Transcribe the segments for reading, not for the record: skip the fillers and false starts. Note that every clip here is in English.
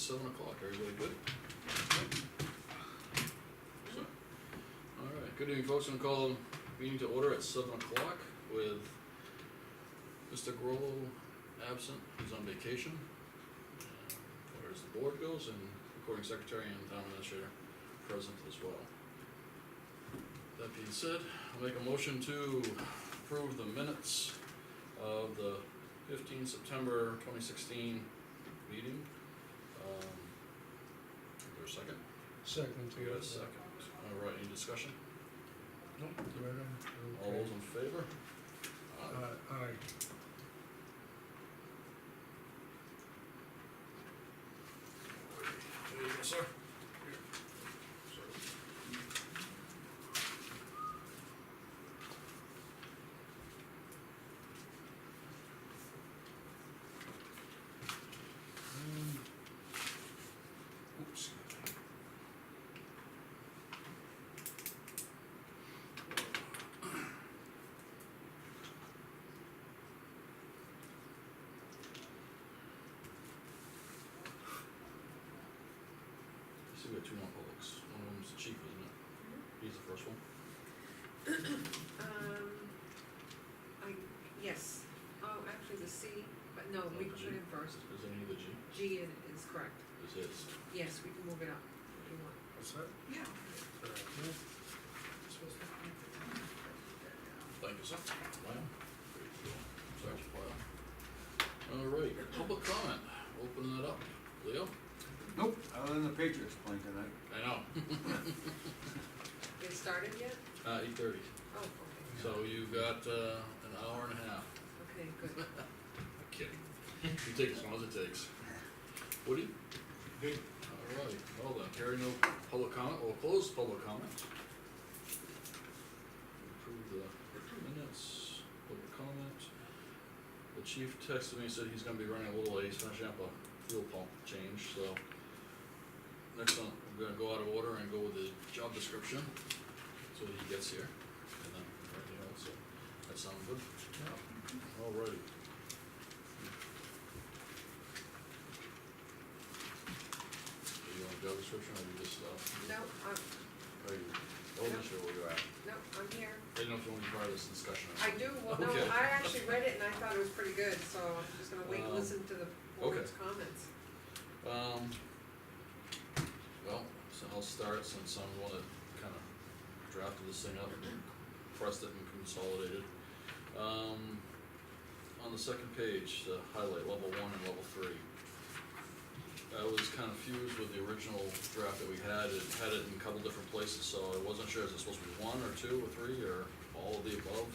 7 o'clock, everybody good? So, alright, good evening folks, I'm gonna call the meeting to order at 7 o'clock with Mr. Grollo absent, he's on vacation. As far as the board goes, and recording secretary and town administrator present as well. That being said, I'll make a motion to approve the minutes of the 15 September 2016 meeting. Is there a second? Second. We got a second. Alright, any discussion? Nope, right on. All Okay. those in favor? Aye. There you go, sir. Oops. See, we got two more publics. One of them's the chief, isn't it? He's the first one. Yes, oh, actually the C, but no, we can put it in first. Is any of the G? G is correct, Is his. yes, we can move it up if you want. What's that? Yeah. Thank you, sir. Wow. Great deal. Sorry, file. Alright, public comment, open it up. Leo? Nope, other than the Patriots playing tonight. I know. It started yet? 8:30. Oh, okay, So you've got, an hour and a half. okay, good. I'm kidding. You take as long as it takes. Woody? Good. Alright, well then, carry no public comment, we'll close public comment. Approve the minutes, public comment. The chief texted me, said he's gonna be running a little late, he's finishing up a fuel pump change, so. Next one, we're gonna go out of order and go with the job description, so he gets here, and then everything else, so, that sounds good? Yeah. Alrighty. Do you want a job description, or you just, No, are you, I wasn't sure where you're at, no, I'm here. I didn't know if you wanted to be part of this discussion or I not. do, well, no, Okay. I actually read it and I thought it was pretty good, so I'm just gonna wait and listen to the board's comments. Well, so I'll start since I'm the one that kinda drafted this thing up and pressed it and consolidated. On the second page, the highlight level 1 and level 3. I was kind of fused with the original draft that we had, it had it in a couple different places, so I wasn't sure, is it supposed to be 1 or 2 or 3 or all of the above?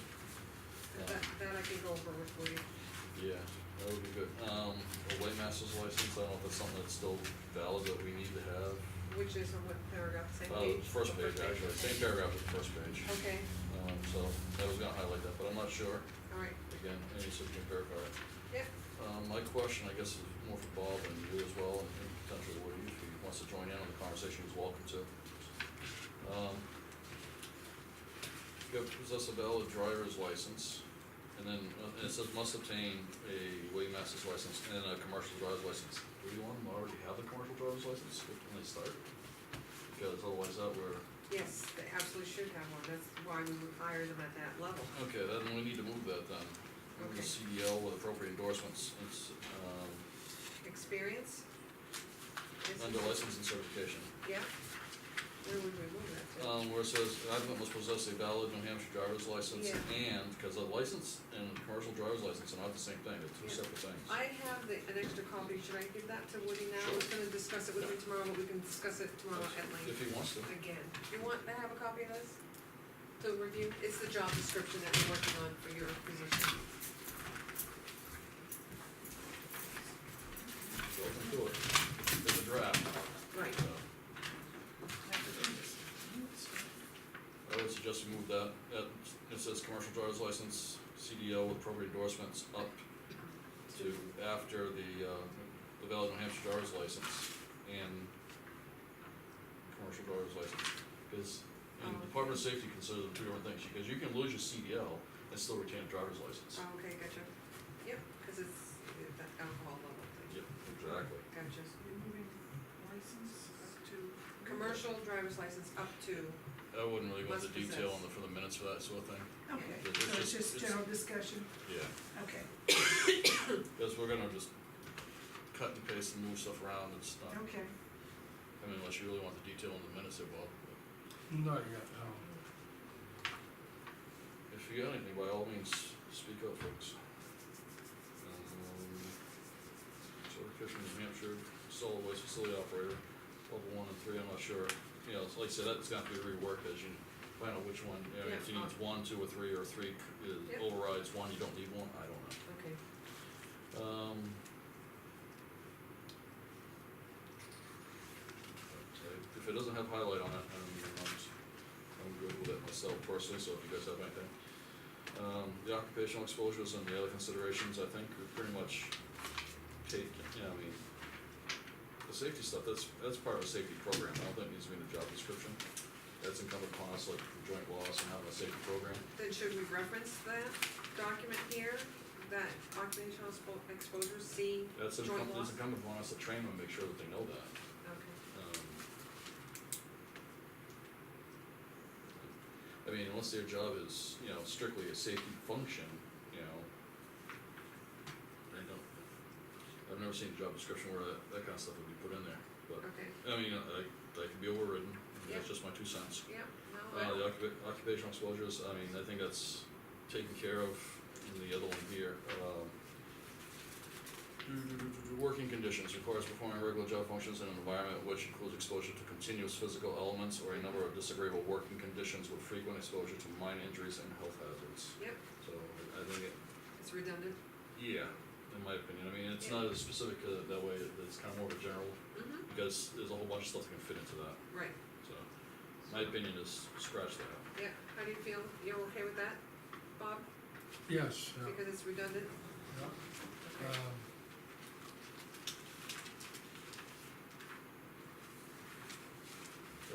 That I can go over with Woody. Yeah, that would be good. A Waymaster's license, I don't know if that's something that's still valid that we need to have. Which is on what paragraph, same page? First page actually, same paragraph as the first page. Okay, So I was gonna highlight that, but I'm not sure. alright, Again, any so you can verify it. yep, My question, I guess, is more for Bob and you as well, and potentially Woody, if he wants to join in on the conversation, he's welcome to. You have to possess a valid driver's license, and then, and it says must obtain a Waymaster's license and a commercial driver's license. Do you want them already have the commercial driver's license when they start? Because otherwise that we're, yes, they absolutely should have one, that's why we would hire them at that level. okay, then we need to move that then. Move the Okay. CDL with appropriate endorsements, it's, Experience? Is- under license and certification. Yeah, where would we move that to? Where it says, applicant must possess a valid New Hampshire driver's license Yeah. and, because a license and commercial driver's license are not the same thing, they're two Yeah. separate things. I have an extra copy, should I give that to Woody now? Sure. We're gonna discuss it with him tomorrow, but we can discuss it tomorrow at If length he wants to. again. Do you want to have a copy of this to review? It's the job description that we're working on for your position. Welcome to it. It's a draft. Right. So, I would suggest we move that, it says commercial driver's license, CDL with appropriate endorsements up to after the valid New Hampshire driver's license and commercial driver's license. Because in Department of Safety considers them two different things, because you can lose your CDL and still retain a driver's license. Oh, okay, gotcha. Yep, cause it's that alcohol level thing. Yep, exactly. Gotcha. official driver's license up to, I wouldn't really go into Must detail possess. for the minutes for that sort of thing. Okay, It's so it's just- just it's- general discussion, Yeah, okay, because we're gonna just cut and paste and move stuff around, it's not, okay. I mean, unless you really want the detail in the minutes, it will. Not yet, no. If you got anything, by all means, speak up, folks. Certification of New Hampshire solid waste facility operator, level 1 and 3, I'm not sure. You know, like I said, that's gonna have to be reworked as you find out which one, you know, if you Yeah. need 1, 2, or 3, or 3 Yep. overrides 1, you don't need 1, I don't know. okay, If it doesn't have highlight on it, I'm good with it myself personally, so if you guys have anything. The occupational exposures and the other considerations, I think, are pretty much take, you know, I mean, the safety stuff, that's part of a safety program, I don't think it needs to be in the job description. That's incumbent upon us, like joint loss and having a safety program. then should we reference that document here, that occupational exposure, C, That's joint incumbent, loss? it's incumbent upon us to train them, make sure that they know that. Okay, I mean, unless their job is, you know, strictly a safety function, you know, I've never seen a job description where that kind of stuff would be put in there, but, okay, I mean, I can be overridden, Yeah. that's just my 2 cents. yeah, no, The occupational exposures, I mean, I think that's taken care of in the other one here. Working conditions requires performing regular job functions in an environment which includes exposure to continuous physical elements or a number of disagreeable working conditions with frequent exposure to minor injuries and health hazards. Yep. So I think it's redundant, yeah, in my opinion, I mean, it's Yeah. not as specific that way, it's kind of more of a general, because there's a whole bunch of stuff that can fit into that, right, so. My opinion is scratch that. yeah, how do you feel, you're okay with that, Bob, Yes, yeah, because it's redundant? yeah. Okay.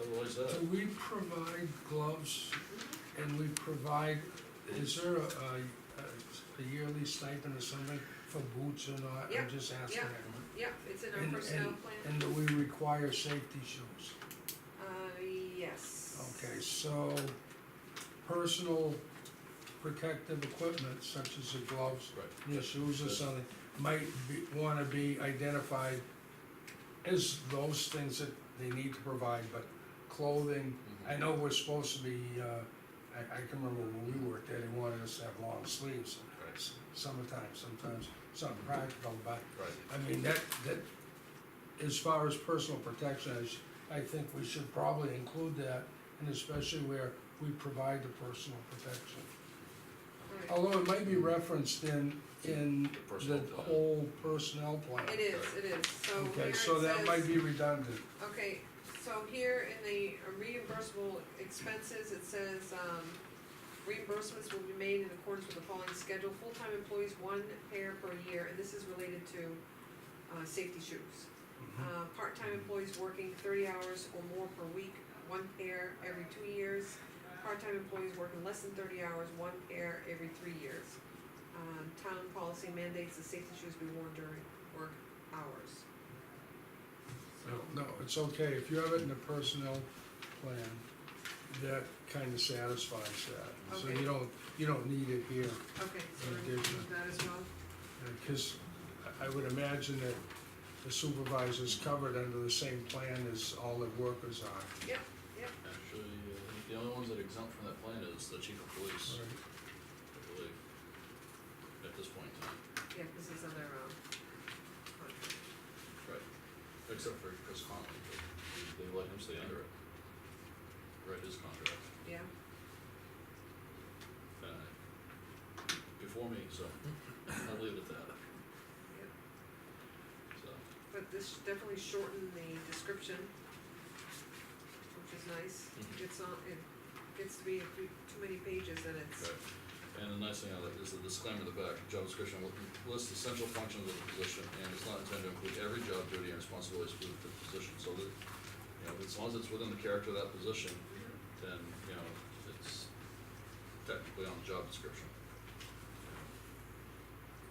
Otherwise, Do that, we provide gloves Mhm. and we provide, is there a yearly stipend or something for boots or not? Yeah, I'm just asking yeah. that. Yep, it's in our And- personnel and- plan, And do we require safety shoes? Yes. Okay, so personal protective equipment such as the gloves, right, your shoes or Yes. something, might wanna be identified as those things that they need to provide, but clothing, Mhm. I know we're supposed to be, I can remember when we worked there, they wanted us to have long sleeves. Right. Summertime, sometimes it's not practical, but, right, I mean, that, as far as personal protection, I think we should probably include that, and especially where we provide the personal protection. Right. Although it might be referenced in The personnel the plan. whole personnel plan. It is, so here Okay, it so that says- might be redundant. Okay, so here in the reimbursable expenses, it says, reimbursements will be made in accordance with the following schedule. Full-time employees, 1 pair per year, and this is related to, safety shoes. Part-time employees working 30 hours or more per week, 1 pair every 2 years. Part-time employees working less than 30 hours, 1 pair every 3 years. Town policy mandates that safety shoes be worn during work hours. No, it's okay, if you have it in the personnel plan, that kinda satisfies that. So Okay. you don't need it here, Okay, so we're In gonna addition. do that as well. because I would imagine that the supervisor's covered under the same plan as all the workers are. Yep, Actually, I think the only ones that exempt from that plan is the chief of police, Right. I believe, at this point in time. yeah, this is on their, contract. Right. Except for Chris Conley, but they let him stay under it. Read his contract, Yeah, before me, so I'll leave it at that, yeah, so. but this definitely shortened the description, which is nice. Mhm. It's not, it gets to be too many pages and it's, Right. And the nice thing on it is the disclaimer in the back, job description will list essential functions of the position and is not intended to include every job duty and responsibilities for the position, so that, you know, as long as it's within the character of that position, then, you know, it's technically on the job description.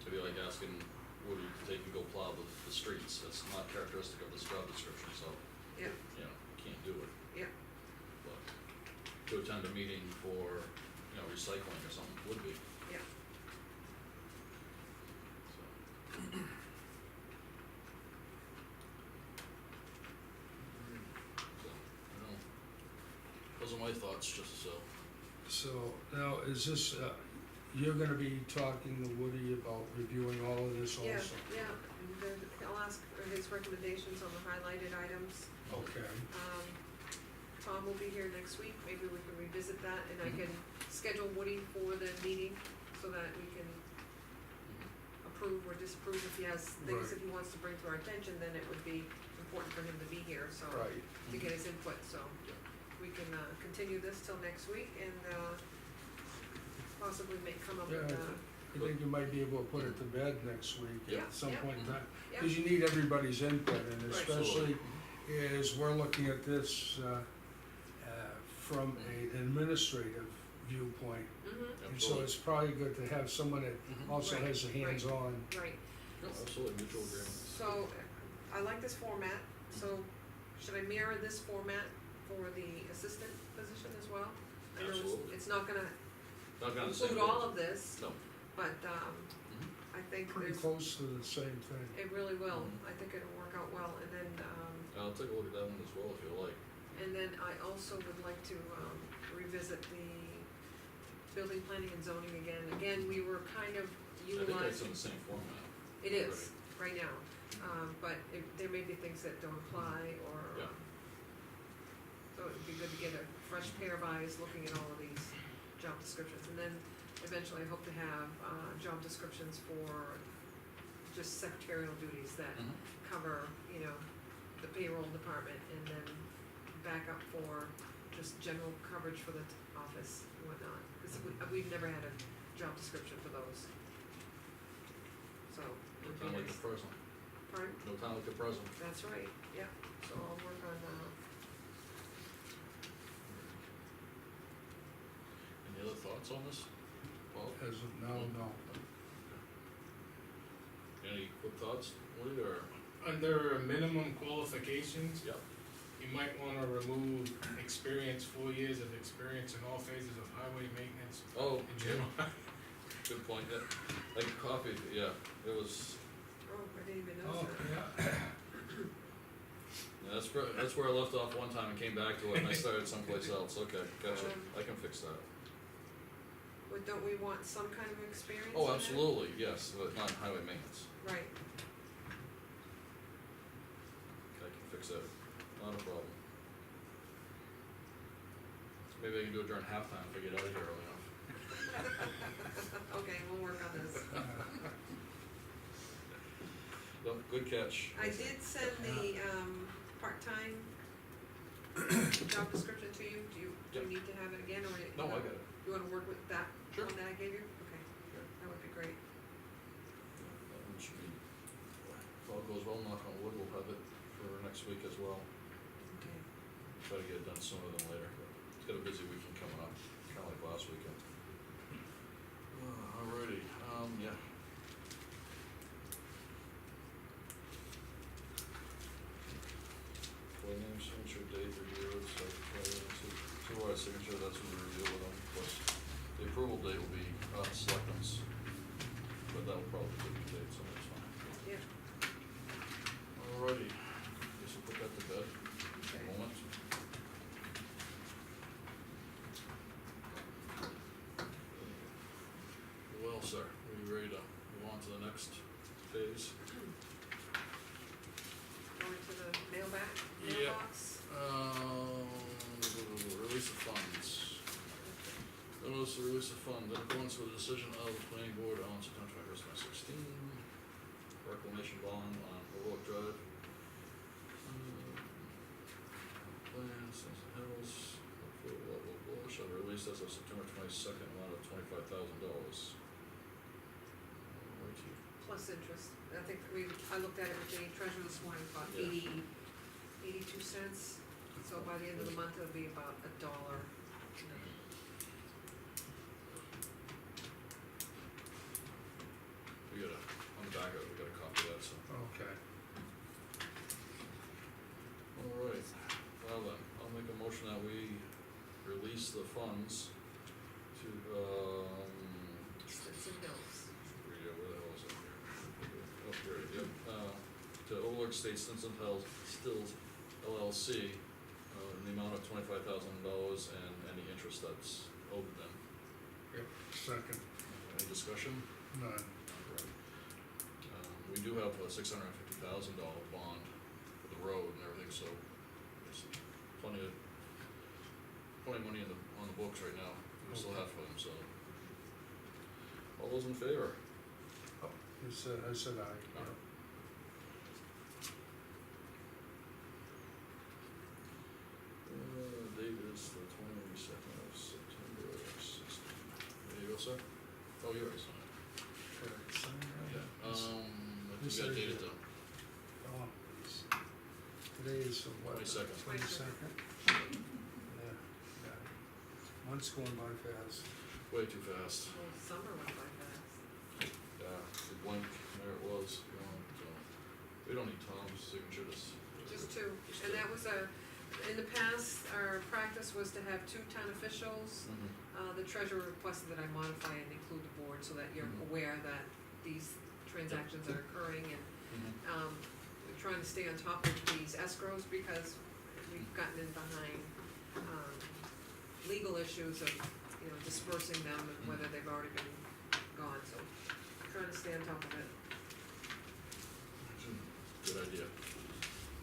It'd be like asking Woody to take and go plow the streets, that's not characteristic of this job description, so, yeah, you know, you can't do it. Yeah. But to attend a meeting for, you know, recycling or something would be, Yeah. so. So, I don't know. Those are my thoughts, just so. So, now, is this, you're gonna be talking to Woody about reviewing all of this also? Yeah, and then I'll ask for his recommendations on the highlighted items. Okay, Tom will be here next week, maybe we can revisit that, and I Mhm. can schedule Woody for the meeting so that we can approve or disapprove if he has things Right. that he wants to bring to our attention, then it would be important for him to be here, so. right. To get his input, so Yeah. we can, continue this till next week and, possibly come up Yeah, with, I think you might be able to put it to bed next week Yeah, at some yeah. point in time. yeah, Cause you need everybody's input, and Right. especially as we're looking at this, from an administrative viewpoint. mhm, And so it's probably good to have someone that Mhm. also Right, has a hands-on. right. No, absolutely, mutual agreement. So, I like this format, so should I mirror this format for the assistant position as well? I know Absolutely. it's not gonna Not gonna say. include all of this, No. but, Mhm. I think Pretty there's, close to the same thing. it really will, Mhm. I think it'll work out well, and then, I'll take a look at that one as well if you like. and then I also would like to, revisit the building planning and zoning again. Again, we were kind of I think that's in utilizing, the same format. it is, right now, but there may be things that don't apply, or, Yeah. so it'd be good to get a fresh pair of eyes looking at all of these job descriptions. And then eventually I hope to have, job descriptions for just secretarial duties that Mhm. cover, you know, the payroll department, and then back up for just general coverage for the office and whatnot, because we've never had a job description for those. So, it No would be time like the nice. present. Pardon? No time like the present. That's right, yeah, so I'll work on, Any other thoughts on this? Paul? As of now, no. Any quick thoughts, Woody, or? Under minimum qualifications, Yep. you might wanna remove experience, 4 years of experience in all phases of highway maintenance Oh, in general. good point, yeah. Like coffee, yeah, it was, oh, I didn't even Oh, notice that. yeah, yeah, that's where I left off one time and came back to it and I started someplace else, okay, gotcha, I can fix that. But don't we want some kind of experience in Oh, that? absolutely, yes, but not highway maintenance, Right, I can fix that, not a problem. Maybe I can do it during halftime if I get out of here early enough. okay, we'll work on this. No, good catch. I did send the, part-time job description to you, do you Yep. need to have it again, or? No, I got it. You wanna work with that Sure. one that I gave you? Okay, Sure. that would be great. That one should be, if all goes well, knock on wood, we'll have it for next week as well. Okay. Try to get it done sooner than later, but it's got a busy weekend coming up, kinda like last weekend. Alrighty, yeah. Employee name, signature, date, review, supervisor signature, that's when we review with them, plus the approval date will be, selectmen's, but that'll probably be the date, so that's fine. Yeah, Alrighty, guess we'll put that to bed for okay. a moment. Well, sir, are you ready to move on to the next phase? Going to the mailbag, Yeah. mailbox. Release of funds. Notice the release of funds, in accordance with the decision of the planning board on September 2016, reclamation bond on Overlook Drive. Plans, Hills, blah, blah, blah, shall be released as of September 22nd, amount of $25,000. Alrighty. Plus interest, I think I looked at it with the treasurer this morning, about Yeah. 82 cents. So by the end of the month, it'll be about $1. We got on the back of it, we got a copy of that, so. okay. Alright, well then, I'll make a motion that we release the funds to, Stinson Hills. where the hell is it here? Oh, here it is, to Overlook State Stinson Stills LLC, in the amount of $25,000 and any interest that's owed them. Second, Any discussion? none. Alright. We do have a $650,000 bond for the road and everything, so there's plenty of money on the books right now. We still have them, so. All those in favor? I said aye. Aye. Date is the 22nd of September 16. There you go, sir. Oh, you already signed it. Okay, sign that. Yeah, what This you got is dated it. though? Oh, please. Today is the what? 22nd. 22nd? Yeah, got it. Month's going by fast. Way too fast. Well, summer went by fast. Yeah, the blink, there it was, gone, so. We don't need Tom's signature, Just two, Just and two. that was in the past, our practice was to have 2 town officials. The treasurer requested that I modify and include the board so that you're Mhm. aware that these transactions are occurring, and, we're trying to stay on top of these escrows because we've gotten in behind, legal issues of, dispersing them and whether they've already been gone, so trying to stay on top of it. Good idea.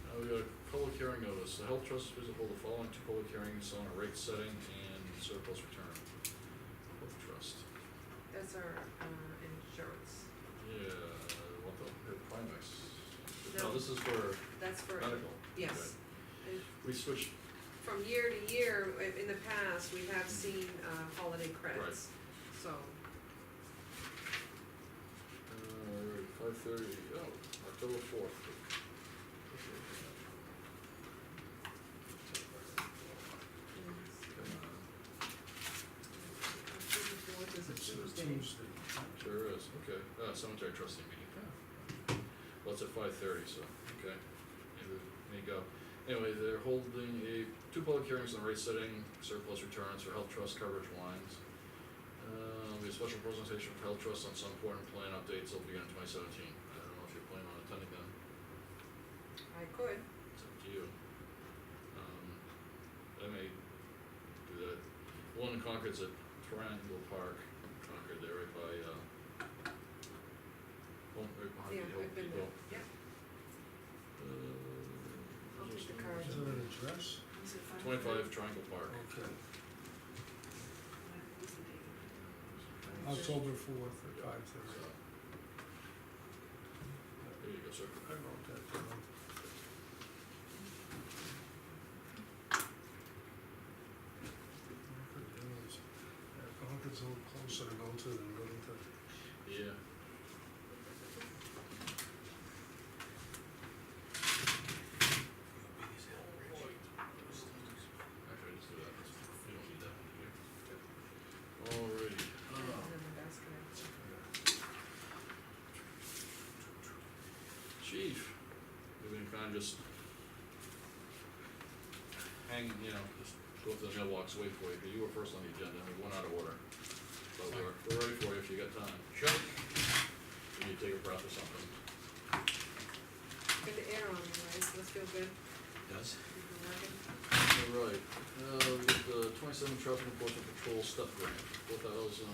Now we got a public hearing notice. The Health Trust is to hold the following 2 public hearings on a rate setting and surplus return. Health Trust. That's our, insurance. Yeah, what the Primex? No. No, this is for That's for, medical. yes. And We switched, from year to year, in the past, we have seen, holiday credits, so, 5:30, October 4th. October 4th is a It's Tuesday. Tuesday. Sure is, okay. Cemetery trustee meeting. Well, it's at 5:30, so, okay. There you go. Anyway, they're holding 2 public hearings on rate setting, surplus returns for health trust coverage lines. We have a special presentation for health trust on some important plan updates that'll begin in 2017. I don't know if you're planning on attending them, I could, it's up to you. I may do that. One in Concord's at Triangle Park, Concord, there right by, right behind yeah, the Old I've been Depot. there, yeah, I'll take the card. Is it an address? 25 Triangle Park. Okay. October 4th at 5:30. So, there you go, sir. I wrote that down. Concord's a little closer to go to than Littleton. Yeah. Actually, I just do that. You don't need that one, do you? Alrighty. And then the basket. Chief, we've been kind of just hanging, just go to the mailbox, wait for you, 'cause you were first on the agenda, and we went out of order. But we're ready for you if you got time. Sure. You need to take a breath or something. Get the air on, right, so this feels good, Yes. you've been working. Alright, we got the 27 traffic enforcement patrol step grant, 4,000.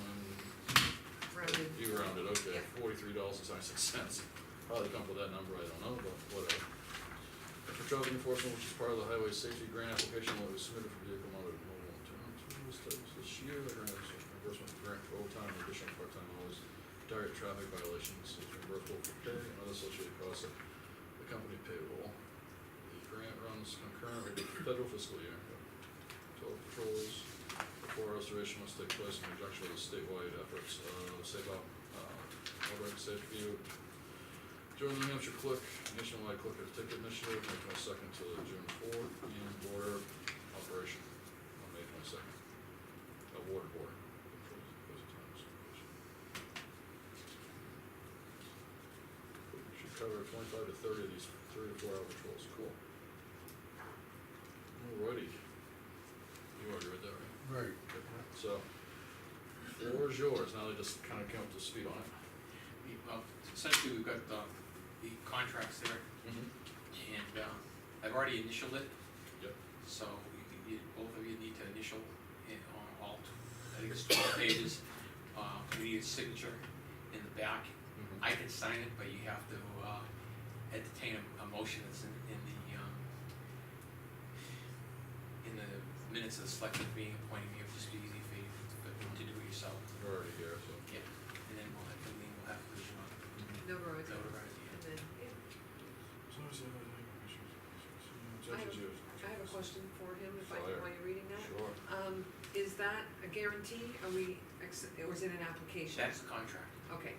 Rounded. You rounded, okay, Yeah. $43.96. Probably come up with that number, I don't know, but whatever. For traffic enforcement, which is part of the highway safety grant application that was submitted for vehicle mounted mobile tools this year, the grant is reimbursement grant for overtime and additional part-time hours, target traffic violations, is reimbursable for pay and other associated costs of the company payroll. The grant runs concurrent with the federal fiscal year. Total patrols before restoration must take place in conjunction with the statewide efforts, Save Up, Outbreak Safe View. Join the New Hampshire Click, nationwide Click a Ticket Initiative, May 22nd to June 4th, and border operation on May 22nd. Water border. Should cover 25 to 30 of these 3 to 4 hour patrols, cool. Alrighty, You already read that, right? Right. So, floor is yours, now they just kinda came up to speed on it. Well, essentially, we've got the contracts there, and, I've already initialed it. Yep. So, both of you need to initial it on all, I think it's 12 pages. We need a signature in the back. I can sign it, but you have to, entertain a motion that's in the minutes of the selectmen being appointing me, it would just be easy for you to do it yourself. You're already here, so. Yeah, and then we'll have to Notarize it, notarize it. and then, yeah. I have a question for him, if I can, Fire. while you're reading that. Sure. Is that a guarantee, or or is it an application? That's the contract. Okay,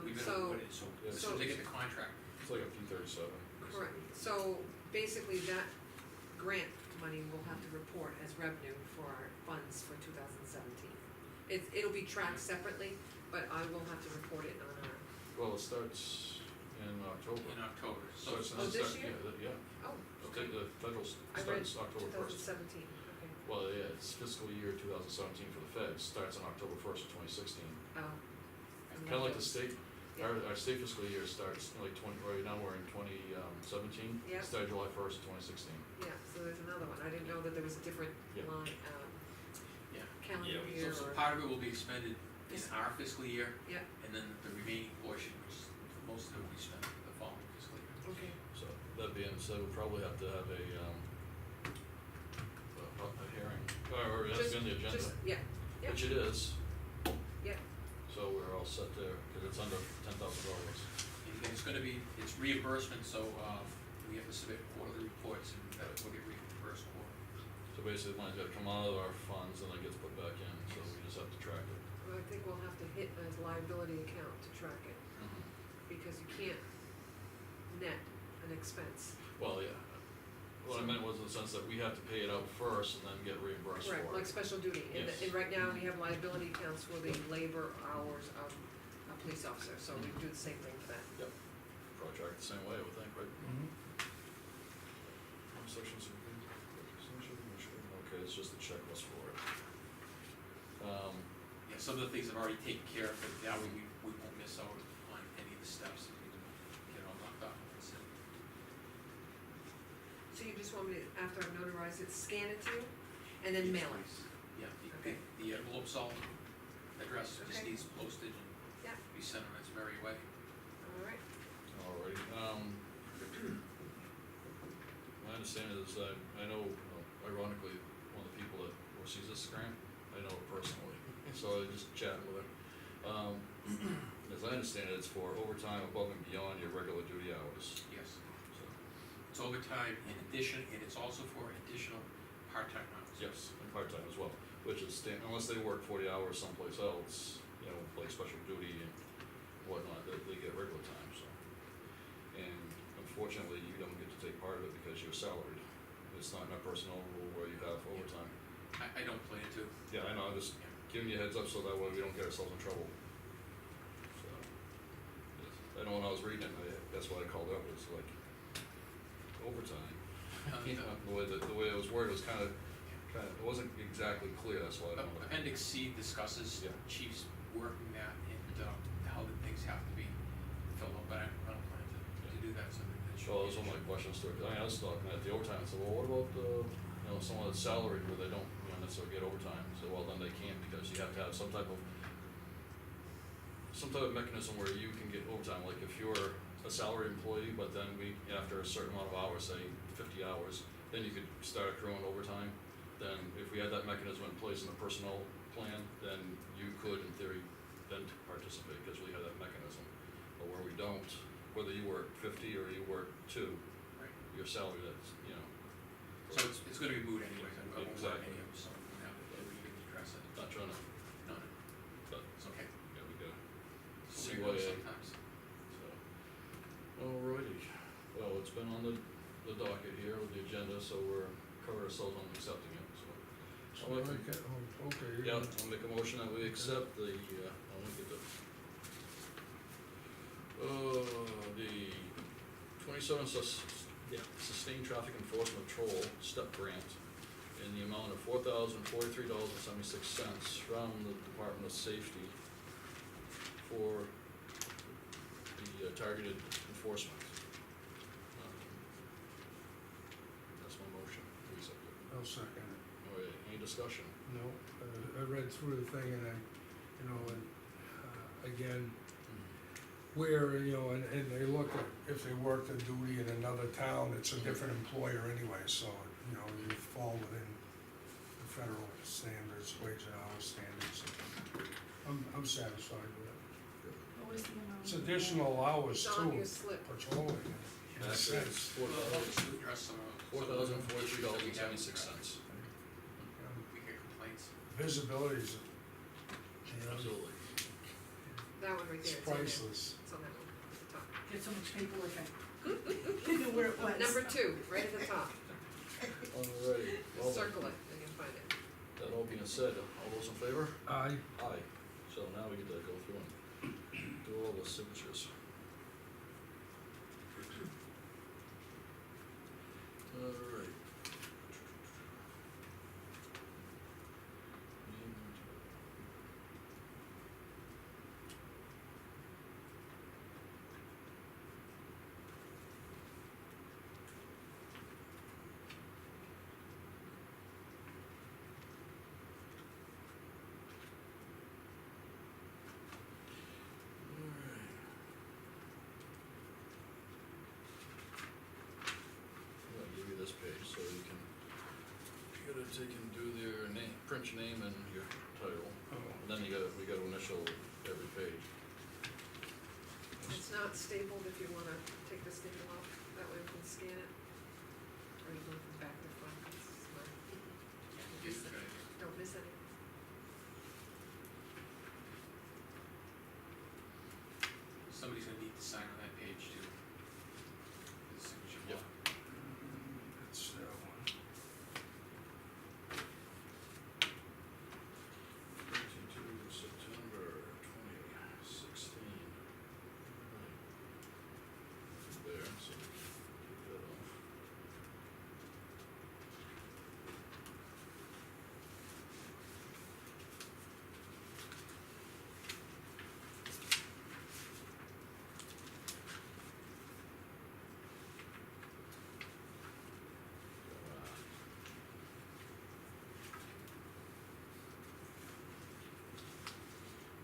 We've been so, awarded, so Yeah, as soon as they get the contract, It's like a P-37. correct, so basically that grant money will have to report as revenue for our funds for 2017. It'll be tracked separately, but I will have to report it on our, Well, it starts in October. in October, so Starts- Oh, this start- year? Yeah, oh, okay, the federal I read starts October 1st. 2017, okay, Well, yeah, it's fiscal year 2017 for the feds, starts on October 1st of 2016. oh. Kinda like the state, Yeah. our state fiscal year starts like right now we're in 2017. Yeah. Started July 1st of 2016. Yeah, so there's another one, I didn't know that there was a different Yeah. line, yeah. calendar year So or. part of it will be expended in Yes. our fiscal year, Yeah, and then the remaining portion, which is, most of it will be spent the following fiscal year. okay, So that being said, we'll probably have to have a hearing, or it has to be on the agenda, just, yeah, yeah. which it is. Yeah. So we're all set there, cause it's under $10,000. And it's gonna be, it's reimbursement, so, we have to submit quarterly reports, and that will get reimbursed quarterly. So basically, the money's gotta come out of our funds and then gets put back in, so we just have to track it. Well, I think we'll have to hit a liability account to track it, because you can't net an expense. Well, yeah. What I meant was in the sense that we have to pay it out first and then get reimbursed for it. Correct, like special duty, and, Yes. and right now we have liability accounts for the labor hours of a police officer, so we do the same thing for that. Yep. Probably track it the same way, I would think, right? Sections of, okay, it's just a checklist for it. Yeah, some of the things I've already taken care of, but that way we won't miss out on any of the steps, we can get all knocked off. So you just want me to, after I've notarized it, scan it to you, and then mail it? Yeah, Okay. the envelope's all addressed, just Okay. needs postage and Yeah. be sent on its merry way. Alright, Alrighty, my understanding is that, I know, ironically, one of the people that oversees this grant, I know her personally, so I just chatted with her. As I understand it, it's for overtime above and beyond your regular duty hours, Yes, so, it's overtime in addition, and it's also for additional part-time hours. yes, and part-time as well, which is unless they work 40 hours someplace else, like special duty and whatnot, they get regular time, so. And unfortunately, you don't get to take part of it because you're salaried. It's not in our personnel rule where you have overtime. I don't plan to. Yeah, I know, I'm just giving you a heads up so that way we don't get ourselves in trouble. So, yes. I know when I was reading it, that's why I called it up, it's like overtime. The way it was worded was kinda, it wasn't exactly clear, that's why I don't know. Appendix C discusses Yeah. chiefs working that and, how the things have to be filled out, but I don't plan to do that, so that should. So those are my questions to it, I was looking at the overtime, I said, well, what about someone that's salaried where they don't, necessarily get overtime? So, well, then they can't, because you have to have some type of mechanism where you can get overtime, like if you're a salaried employee, but then after a certain amount of hours, say 50 hours, then you could start accruing overtime. Then if we had that mechanism in place in the personnel plan, then you could, in theory, then participate, because we have that mechanism. But where we don't, whether you work 50 or you work 2, Right. your salary, that's, So it's gonna be moot anyways, I won't work Exactly. any of them, so we have to even address it. not trying to, No, but, it's okay. yeah, we gotta So see we why, go sometimes. so. Alrighty, well, it's been on the docket here with the agenda, so we're covered ourselves on accepting it, so. I'll make Okay. Yeah, I'll make a motion that we accept the, I'll look at the 27 sustained traffic enforcement patrol step grant in the amount of $4,043.76 from the Department of Safety for the targeted enforcement. That's my motion, please. I'll second it. All right, any discussion? No, I read through the thing and I, you know, and, again, where, you know, and they look at, if they worked a duty in another town, it's a different employer anyway, so, you know, you fall within the federal standards, wage and hour standards. I'm satisfied with it. What was the amount? It's additional hours It's on your too, slip. patrolling, in a That's sense. Address $4,043.76. We get complaints. Visibility is, you know, Absolutely. That one right it's there, it's on there. priceless. It's on that one, at the top. Get so much paperwork, I didn't know where it was. Number 2, right at the top. Alrighty, well, Circle it, and you'll find it. that all being said, all those in favor? Aye. Aye. So now we get to go through and do all the signatures. Alright. I'm gonna give you this page so you can, you gotta take and do their name, print your name and your title. Oh, And then we gotta initial every page. It's not stapled if you wanna take the staple off, that way we can scan it. Or you go from back to front, this is mine. Don't miss any. Somebody's gonna need to sign on that page too. The signature Yep. block. that's that one. 22 September 2016. Right. There, so we can take that off.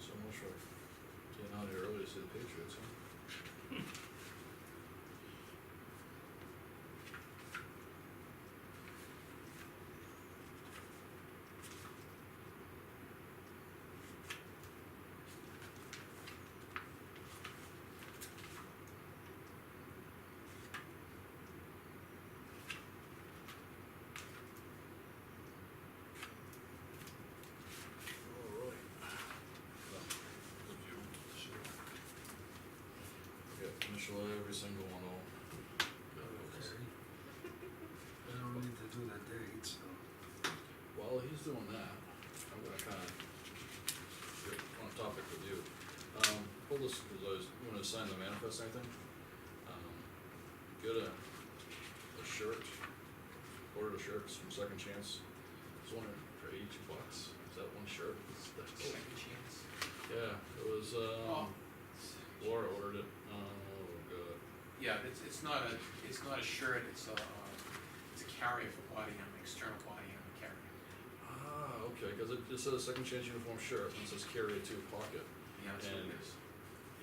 So much for getting out here early to see the Patriots, huh? Alright. Review. Yeah, initial every single one of them. Okay. I don't need to do the dates, so. While he's doing that, I'm gonna kinda get on topic with you. Hold this, cause you wanna sign the manifest or anything? Get a shirt, ordered a shirt from Second Chance. I was wondering, for $82, is that one shirt? Second chance. Yeah, it was, Oh. Laura ordered it, oh god. Yeah, it's not a shirt, it's a carrier for body armor, external body armor carrier. Ah, okay, cause it says Second Chance uniform shirt, and it says carry it to pocket. Yeah, that's what And it is.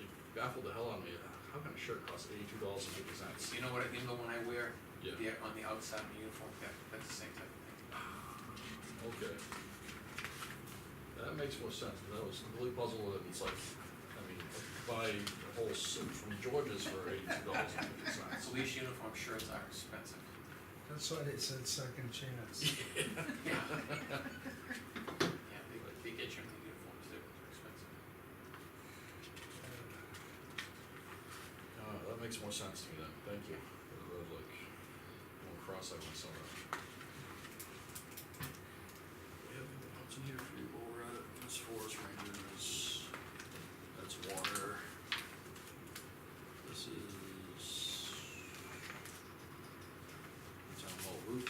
it baffled the hell out of me, how can a shirt cost $82.50? You know what, you know when I wear Yeah, the, on the outside of the uniform, that's the same type of thing. okay. That makes more sense, cause I was completely puzzled with it, it's like, I mean, buy a whole suit from George's for $82.50. Police uniform shirts are expensive. That's why they said second chance. Yeah, they get you in the uniforms, they're expensive. That makes more sense to me then, thank you. I was like, going cross-eyed myself. We have anything else in here for you while we're at it? That's forest rangers, that's water. This is town hall roof.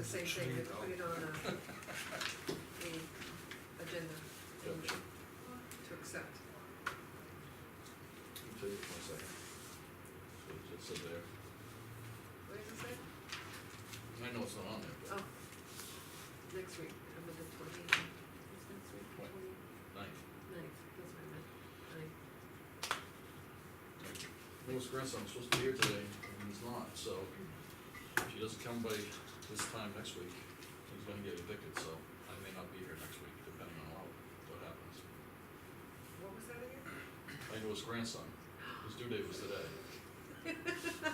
the same thing, There they you go. put it on, the agenda Gotcha. to accept. I'll tell you for a second. So it just said there. What does it say? I know it's not on there, but Oh, next week, I'm at the 28th. What's next week? What? 29th, 9th. that's what I meant, 9th. Louis' grandson's supposed to be here today, and he's not, so if he doesn't come by this time next week, he's gonna get evicted, so I may not be here next week, depending on what happens. What was that again? I know his grandson, his due date was today.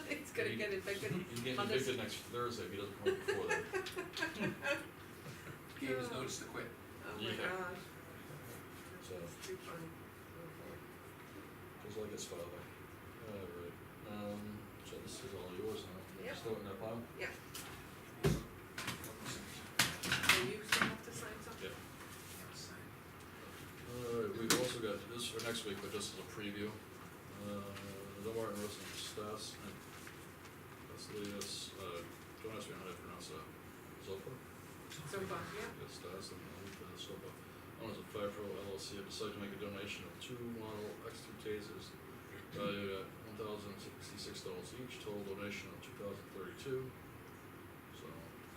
It's gonna get evicted. He's getting on this- evicted next Thursday if he doesn't come before then. Gave his notice to quit. Oh my Yeah. gosh. So, That's too funny. Oh boy. just like his father. Alright, so this is all yours now. Yep. Just throw it in that pile? Yeah, so you still have to sign something? Alright, we've also got this for next week, but just as a preview. Dunbarton resident Stas, don't ask me how to pronounce that. Zopa? So far, yeah. Yes, Stas, and Zopa. Owners of Fire Pro LLC have decided to make a donation of 2 model X2 tasers valued at $1,066 each, total donation of $2,032. So,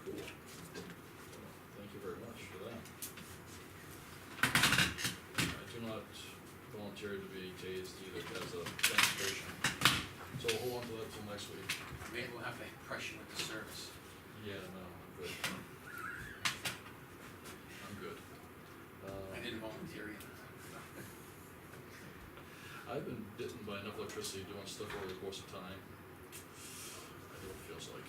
cool. So, thank you very much for that. I do not volunteer to be tased either as a demonstration, so we'll hold on to that till next week. Maybe we'll have to impress you with the service. Yeah, no, I'm good. I'm good. I didn't volunteer either. I've been bitten by enough electricity doing stuff over the course of time. I know what it feels like.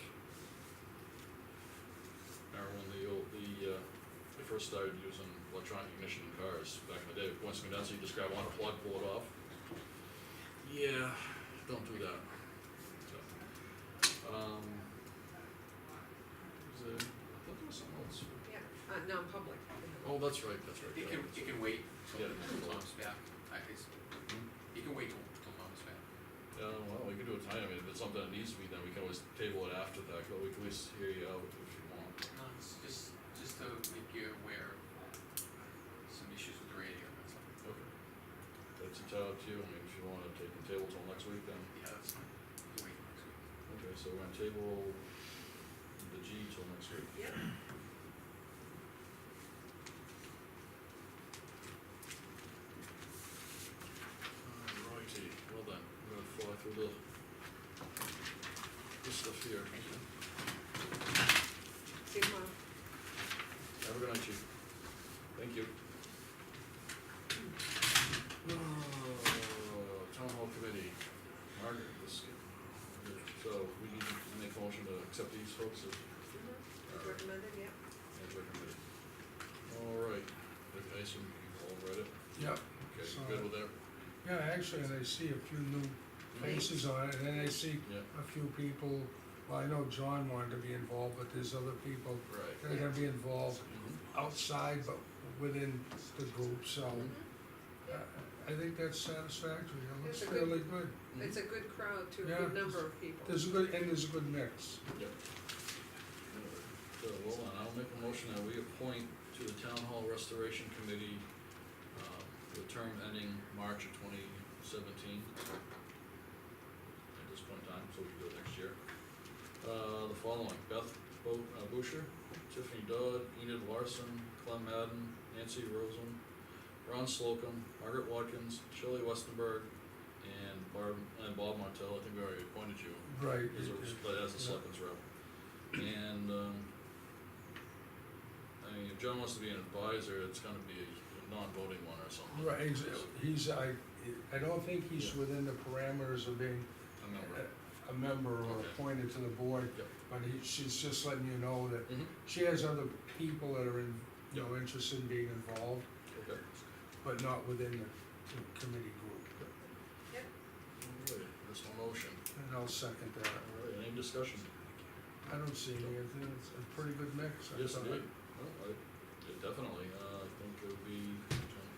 Remember when they first started using electronic ignition in cars back in the day, once it went down, so you just grab on a plug, pull it off. Yeah, don't do that. So, I thought there was something else. Yeah, non-public. Oh, that's right, You yeah. can wait till Yeah. Tom's back. You can wait till Tom's back. Well, we could do a time, I mean, if it's something that needs to be done, we can always table it after that, but we can at least hear you out if you want. No, it's just to make you aware of some issues with the radio, that's all. Okay. That's entirely up to you, I mean, if you wanna take the table till next week, then, Yeah, that's fine. You can wait till next week. okay, so we're gonna table the G till next week. Yep. Alrighty, well then, we're gonna fly through this stuff here. See you tomorrow. Have a good night, chief. Thank you. Town hall committee, Margaret, so we need to make a motion to accept these folks as As recommended, yeah. as recommended. Alright, I assume you've all read it, Yep, okay, So- good with that? yeah, actually, and I see a few new faces on it, and then I see Yeah, a few people, well, I know John wanted to be involved, but there's other people right. that are gonna be involved Mhm. outside, but within the group, so, Mhm. I think that's satisfactory, it looks It's a good- fairly good. It's a good crowd too, a Yeah. good number of people. There's a good, and there's a good mix. Yep. So, well, then, I'll make a motion that we appoint to the Town Hall Restoration Committee, the term ending March of 2017. At this point in time, so we can do it next year. The following: Beth Boucher, Tiffany Dodd, Enid Larson, Clem Madden, Nancy Rosen, Ron Slocum, Margaret Watkins, Shelley Westenberg, and Bob Martell. I think we already appointed you Right. as a selectman's rep. And, I mean, if John wants to be an advisor, it's gonna be a non-voting one or something. Right, I don't think he's within the parameters of being A member. a member or Okay. appointed to the board, Yep. but she's just letting you know that Mhm. she has other people that are interested in being involved, Okay. but not within the committee group. Yep. Alright, that's my motion. And I'll second that. Alright, any discussion? I don't see anything, it's a pretty good mix. I Yes, thought. indeed. Well, definitely, I think it would be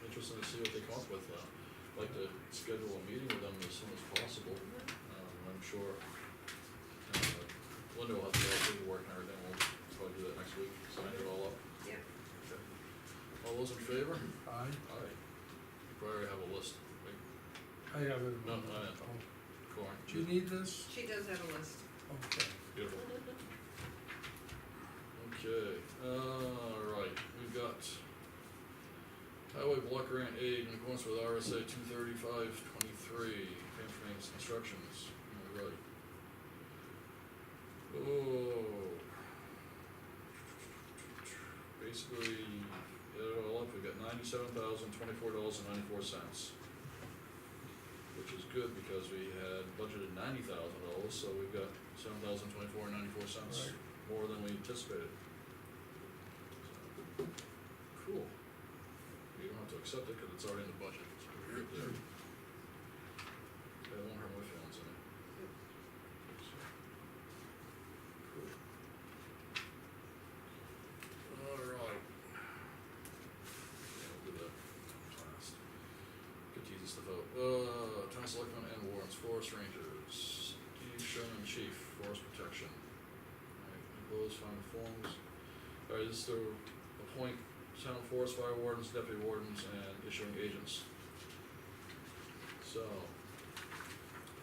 interesting to see what they come up with. I'd like to schedule a meeting with them as soon as possible. I'm sure, Linda will have to do all the paperwork and everything, we'll probably do that next week, sign it all up. Yep. Okay. All those in favor? Aye, Aye. You probably already have a list, right? I have it. No, I have. Oh, Corn. do you need this? She does have a list. Okay. Beautiful. Okay, alright, we've got highway block grant aid in accordance with RSA 235-23, payment for maintenance instructions, alright. Oh. Basically, add it all up, we've got $97,024.94. Which is good because we had budgeted $90,000, so we've got $7,024.94 Right. more than we anticipated. So, cool. You don't have to accept it because it's already in the budget, so we're good there. That won't hurt my feelings any. So, cool. Alright. Yeah, we'll do that last. Good tease stuff out. Town Selectmen and warrants, Forest Rangers, Steve Sherman, Chief, Forest Protection. Alright, enclosed, find the forms. Alright, this is to appoint town forest fire wardens, deputy wardens, and issuing agents. So,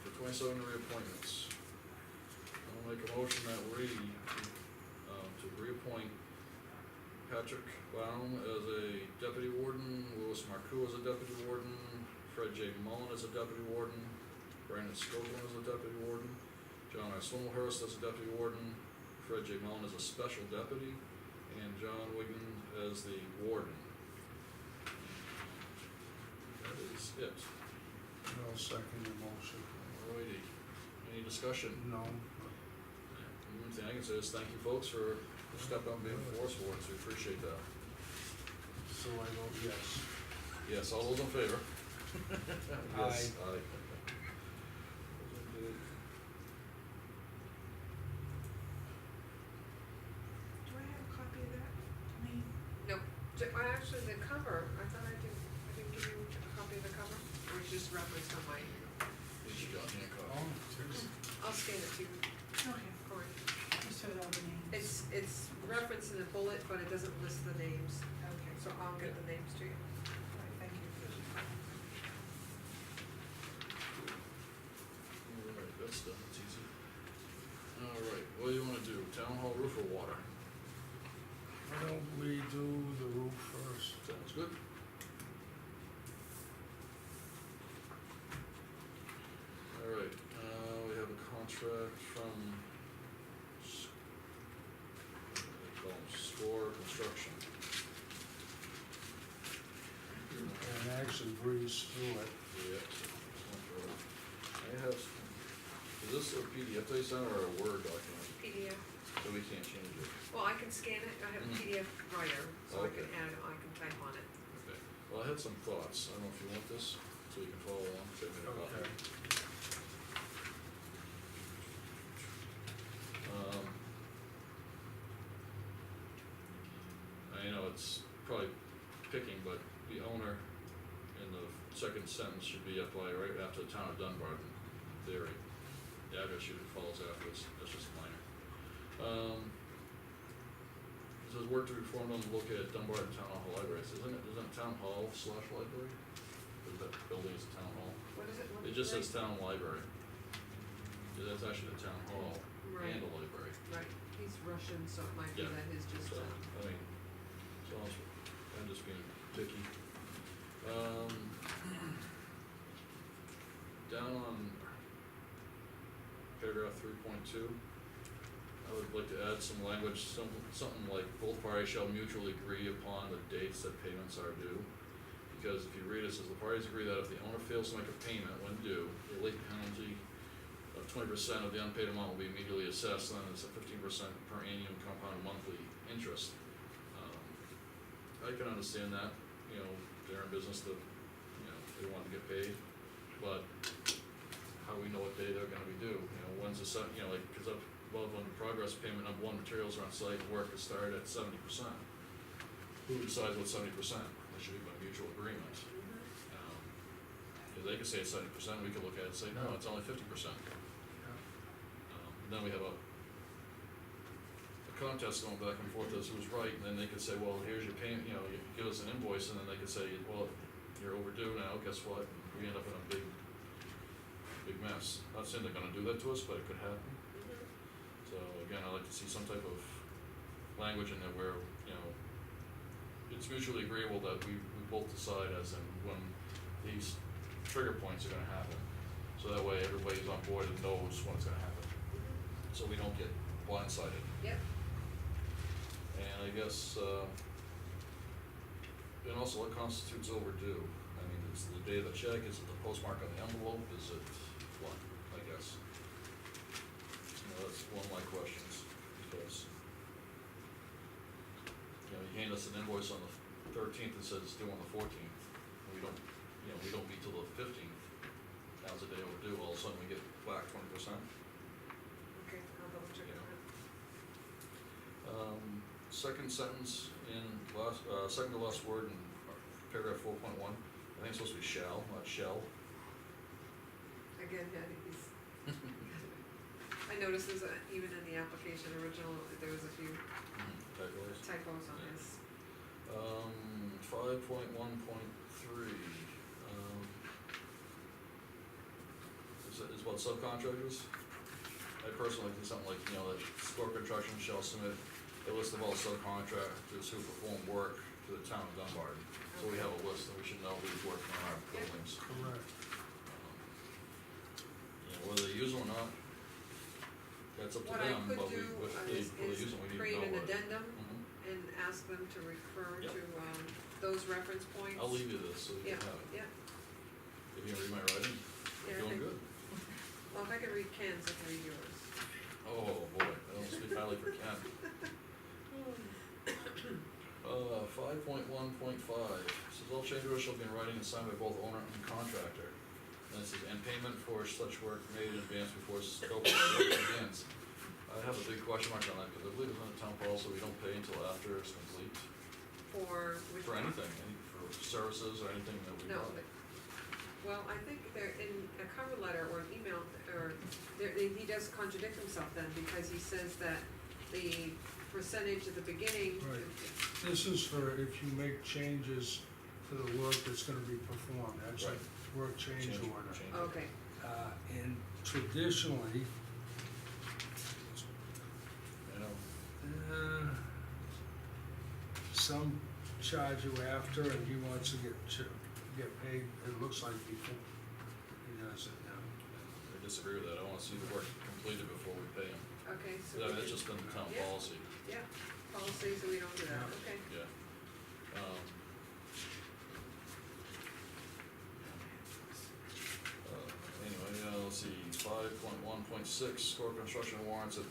for 27 reappointments, I'll make a motion that we, to reappoint Patrick Baum as a deputy warden, Louis Marcoux as a deputy warden, Fred J. Mullen as a deputy warden, Brandon Scoglin as a deputy warden, John R. Swimmelhurst as a deputy warden, Fred J. Mullen as a special deputy, and John Wigan as the warden. That is it. I'll second your motion. Alrighty, any discussion? No. The only thing I can say is thank you folks for stepping up and being forest wardens, we appreciate that. So I vote yes. Yes, all those in favor? Yes, Aye. aye. Do I have a copy of that? Lee? Actually, the cover, I thought I didn't give you a copy of the cover, or it's just referenced on my, Did you got Hancock? Oh, cheers. I'll scan it to you, Okay, Cory. just so that all the names. It's referenced in a bullet, but it doesn't list the names, Okay, so I'll get the names to you. all right, thank you. Alright, that's done, it's easy. Alright, what do you wanna do, town hall roof or water? Why don't we do the roof first? Sounds good. Alright, we have a contract from what do they call them, Score Construction. And actually breeze through it. Yeah, I have, is this a PDF they sent or a Word document? PDF, So we can't change it? well, I can scan it, I have a Mhm. PDF writer, so I can Okay. add, I can type on it. Okay, well, I had some thoughts, I don't know if you want this, so you can follow along, save me a copy. Okay. I know it's probably picking, but the owner in the second sentence should be up by right after the town of Dunbarton, in theory. The address usually follows afterwards, that's just minor. It says work to be performed on the located at Dunbarton Town Hall Library, isn't town hall / library? Or that building is a town hall? What is it? It just says town library. Yeah, that's actually the town hall Right. and a library. Right, he's Russian, so it might be Yeah. that his just, So, I mean, so I'm just being picky. Down on paragraph 3.2, I would like to add some language, something like both parties shall mutually agree upon the dates that payments are due. Because if you read it, it says the parties agree that if the owner fails to make a payment when due, the late penalty of 20% of the unpaid amount will be immediately assessed, and then it's a 15% per annum compounded monthly interest. I can understand that, you know, they're in business to, you know, they want to get paid, but how do we know what day they're gonna be due? You know, when's the you know, like, cause up above under progress payment, number one, materials are on site, work is started at 70%. Who decides what 70%? That should be by mutual agreement. Cause they could say it's 70%, we could look at it and say, no, it's only 50%. Then we have a contest going back and forth as who's right, and then they could say, well, here's your payment, you know, you give us an invoice, and then they could say, well, you're overdue now, guess what? We end up in a big mess. Not saying they're gonna do that to us, but it could happen. So again, I'd like to see some type of language in there where, you know, it's mutually agreeable that we both decide as in when these trigger points are gonna happen. So that way everybody's on board and knows when it's gonna happen, so we don't get blindsided. Yep. And I guess, and also what constitutes overdue? I mean, is it the day of the check, is it the postmark on the envelope, is it what, I guess? You know, that's one of my questions, because, you know, you hand us an invoice on the 13th that says it's due on the 14th, and we don't, you know, we don't meet till the 15th. Now it's a day overdue, all of a sudden we get whacked 20%. Okay, I'll double check on that. Second sentence in last, second to last word in paragraph 4.1, I think it's supposed to be shall, not shell. Again, yeah, he's, I noticed there's even in the application original, there was a few Typos. typos on this. 5.1.3, is about subcontractors. I personally think something like, you know, that Score Construction shall submit a list of all subcontractors who perform work to the town of Dunbarton. So we have a list and we should know who's working on our Yep. buildings. Correct. You know, whether they use them or not, that's up to What I them, could but we, do if they is use them, we need to create know an what. addendum Mhm. and ask them to refer Yep. to, those reference points. I'll leave you this so you Yeah, can have it. yeah, If you can read my writing, yeah, you're I doing think, good. well, if I can read Ken's, I can read yours. Oh, boy, I don't speak highly for Ken. 5.1.5, says all change orders shall be in writing and signed by both owner and contractor. And it says, and payment for such work made in advance before scope of work begins. I have a big question mark on that, because I believe it's in the town policy, we don't pay until after it's complete, For which for one? anything, for services or anything that we No, buy. but, well, I think they're in a cover letter or an email, or, he does contradict himself then, because he says that the percentage at the beginning. Right. This is for if you make changes to the work that's gonna be performed, that's a Right. work change order. Change. Okay, And traditionally, You know, some charge you after and he wants to get paid, it looks like before he does it now. I disagree with that, I wanna see the work completed before we pay them. okay, so. Yeah, we that's can- just been the town Yeah. policy, Yeah, policy, so we don't do that, Yeah. okay. yeah. Anyway, let's see, 5.1.6, Score Construction warrants that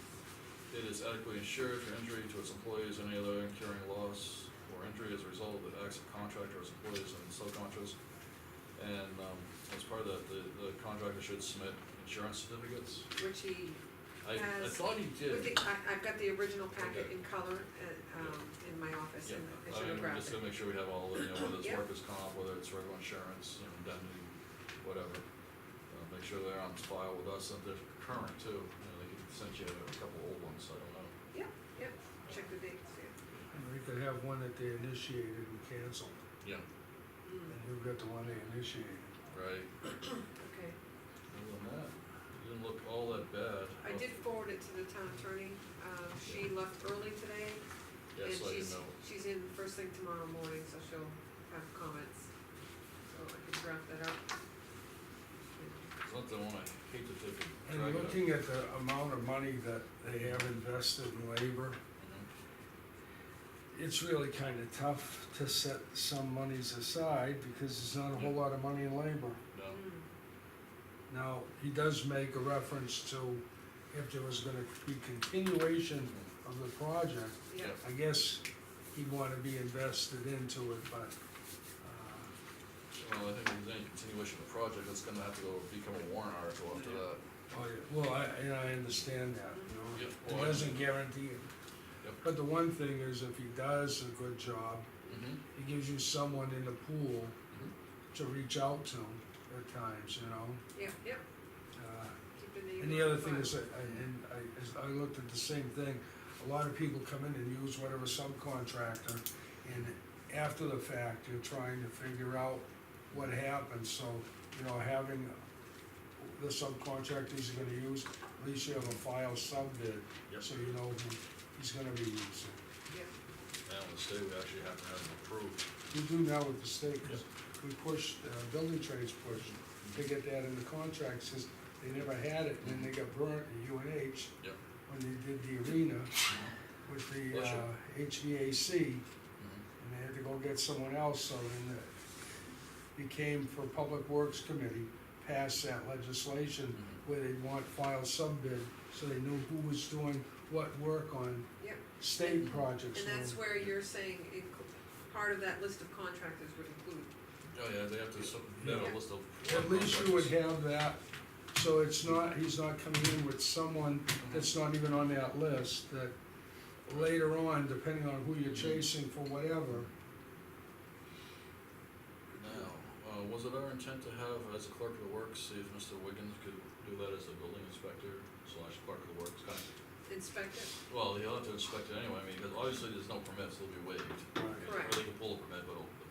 it is adequately insured for injury to its employees, any other incurring loss or injury as a result of the acts of contractors, employees, and subcontractors. And, as part of that, the contractor should submit insurance certificates. Which he I has. thought he With did. I've got the original packet Okay. in color, in my office, Yeah, and I I should have mean, grabbed just it. gonna make sure we have all, you know, whether it's Yeah. workers' comp, whether it's regular insurance, you know, indemnity, whatever. Make sure they're on file with us, and they're current too, you know, they could send you a couple old ones, I don't know. Yep, check the dates, yeah. And we could have one that they initiated and canceled, Yeah, Mm, and you've got the one they initiated. right, okay, other than that, it didn't look all that bad. I did forward it to the town attorney, she left early today, Yeah, and so I didn't know, she's in first thing tomorrow morning, so she'll have comments, so I can draft that up. it's not the one I hate to take and And drag it up. looking at the amount of money that they have invested in labor, Mhm. it's really kinda tough to set some monies aside because there's not a whole lot of money in labor. No, Mm, Now, he does make a reference to if there was gonna be continuation of the project, yeah, Yeah. I guess he'd wanna be invested into it, but, well, I think if there's any continuation of the project, it's gonna have to go become a warrant article after that. oh, yeah, well, I understand that, you know, Yep, it well, I- doesn't guarantee it. Yep. But the one thing is if he does a good job, Mm-hmm, it gives you someone in the pool mm-hmm, to reach out to at times, you know? yep, Uh, keep the name. And the on other thing file. is, that I looked at the same thing, a lot of people come in and use whatever subcontractor, and after the fact, you're trying to figure out what happened, so, you know, having the subcontractors you're gonna use, at least you have a file sub bid, Yep. so you know who he's gonna be using. And with the state, we actually have to have them approved. We do now with the state, cause we pushed, building trades pushed to get that in the contract, since they never had it, and then they got burnt at UNH. Yep. When they did the arena with the, Bless you. HVAC, Mhm. and they had to go get someone else, so then it became for Public Works Committee, passed that legislation Mhm. where they want file sub bid, so they knew who was doing what work on Yep. state projects. And that's where you're saying, part of that list of contractors would include, Oh, yeah, they have to, they have a list of. At least you would have that, so it's not, he's not coming in with someone that's not even on that list, that later on, depending on who you're chasing for whatever. Now, was it our intent to have, as a clerk of the works, see if Mr. Wiggins could do that as a building inspector / clerk of the works, kind of? inspect it? Well, he'll have to inspect it anyway, I mean, because obviously there's no permits, they'll be waived. Or Correct. they can pull a permit, but the